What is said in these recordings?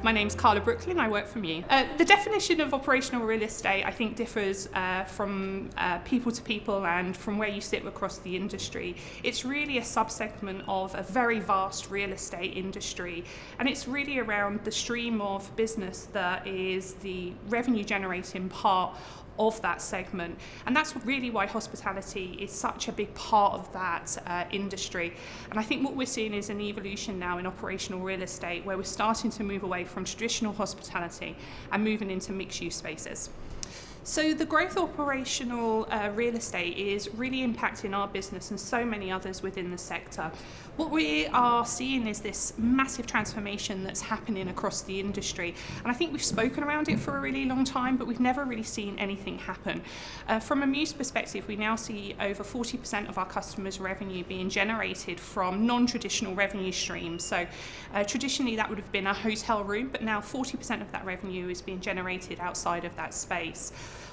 My name's Karla. I work for Mews. The definition of operational real estate, I think, differs from people to people and from where you sit across the industry. It's really a subsegment of a very vast real estate industry, and it's really around the stream of business that is the revenue generating part of that segment. And that's really why hospitality is such a big part of that industry. And I think what we're seeing is an evolution now in operational real estate where we're starting to move away from traditional hospitality and moving into mixed use spaces. So the growth of operational real estate is really impacting our business and so many others within the sector. What we are seeing is this massive transformation that's happening across the industry. And I think we've spoken around it for a really long time, but we've never really seen anything happen. From a Mews perspective, we now see over 40% of our customers' revenue being generated from non-traditional revenue streams. So traditionally that would have been a hotel room, but now 40% of that revenue is being generated outside of that space.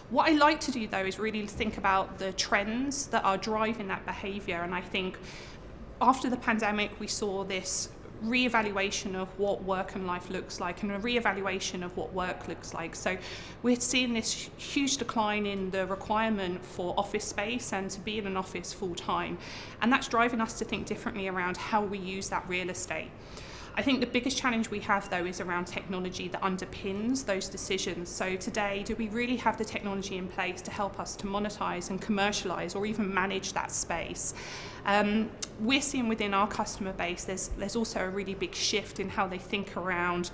What I like to do, though, is really think about the trends that are driving that behaviour. And I think after the pandemic, we saw this reevaluation of what work and life looks like and a reevaluation of what work looks like. So we're seeing this huge decline in the requirement for office space and to be in an office full time. And that's driving us to think differently around how we use that real estate. I think the biggest challenge we have, though, is around technology that underpins those decisions. So today, do we really have the technology in place to help us to monetize and commercialize or even manage that space? We're seeing within our customer base, there's also a really big shift in how they think around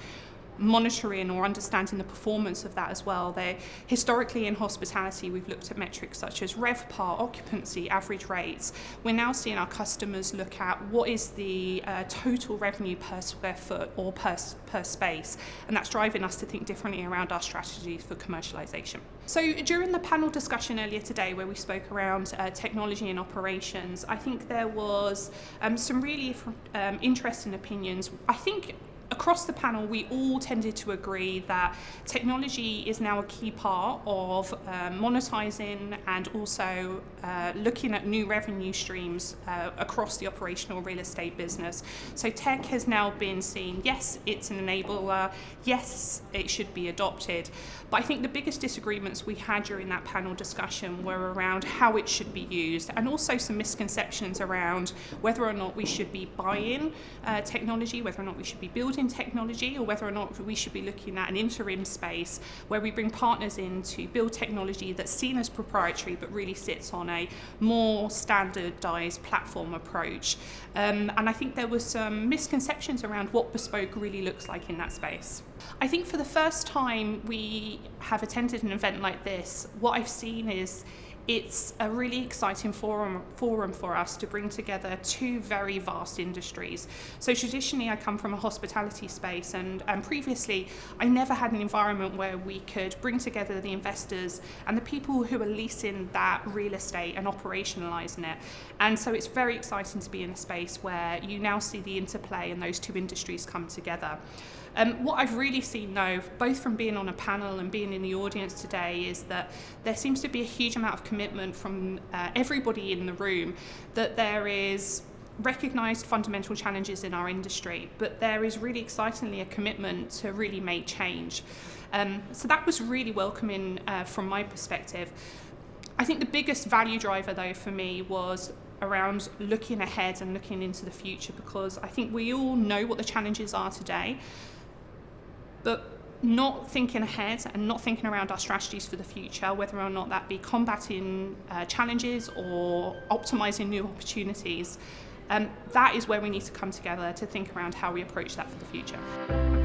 monitoring or understanding the performance of that as well. Historically in hospitality, we've looked at metrics such as RevPAR, occupancy, average rates. We're now seeing our customers look at what is the total revenue per square foot or per space, and that's driving us to think differently around our strategies for commercialization. So during the panel discussion earlier today where we spoke around technology and operations, I think there was some really interesting opinions. I think across the panel, we all tended to agree that technology is now a key part of monetizing and also looking at new revenue streams across the operational real estate business. So tech has now been seen, yes, it's an enabler, yes, it should be adopted. But I think the biggest disagreements we had during that panel discussion were around how it should be used, and also some misconceptions around whether or not we should be buying technology, whether or not we should be building technology, or whether or not we should be looking at an interim space where we bring partners in to build technology that's seen as proprietary but really sits on a more standardized platform approach. And I think there were some misconceptions around what bespoke really looks like in that space. I think for the first time we have attended an event like this, what I've seen is it's a really exciting forum for us to bring together two very vast industries. So traditionally I come from a hospitality space, and previously I never had an environment where we could bring together the investors and the people who are leasing that real estate and operationalizing it. And so it's very exciting to be in a space where you now see the interplay and those two industries come together. What I've really seen, though, both from being on a panel and being in the audience today, is that there seems to be a huge amount of commitment from everybody in the room that there is recognised fundamental challenges in our industry, but there is really excitingly a commitment to really make change. So that was really welcoming from my perspective. I think the biggest value driver, though, for me was around looking ahead and looking into the future, because I think we all know what the challenges are today, but not thinking ahead and not thinking around our strategies for the future, whether or not that be combating challenges or optimizing new opportunities, that is where we need to come together to think around how we approach that for the future.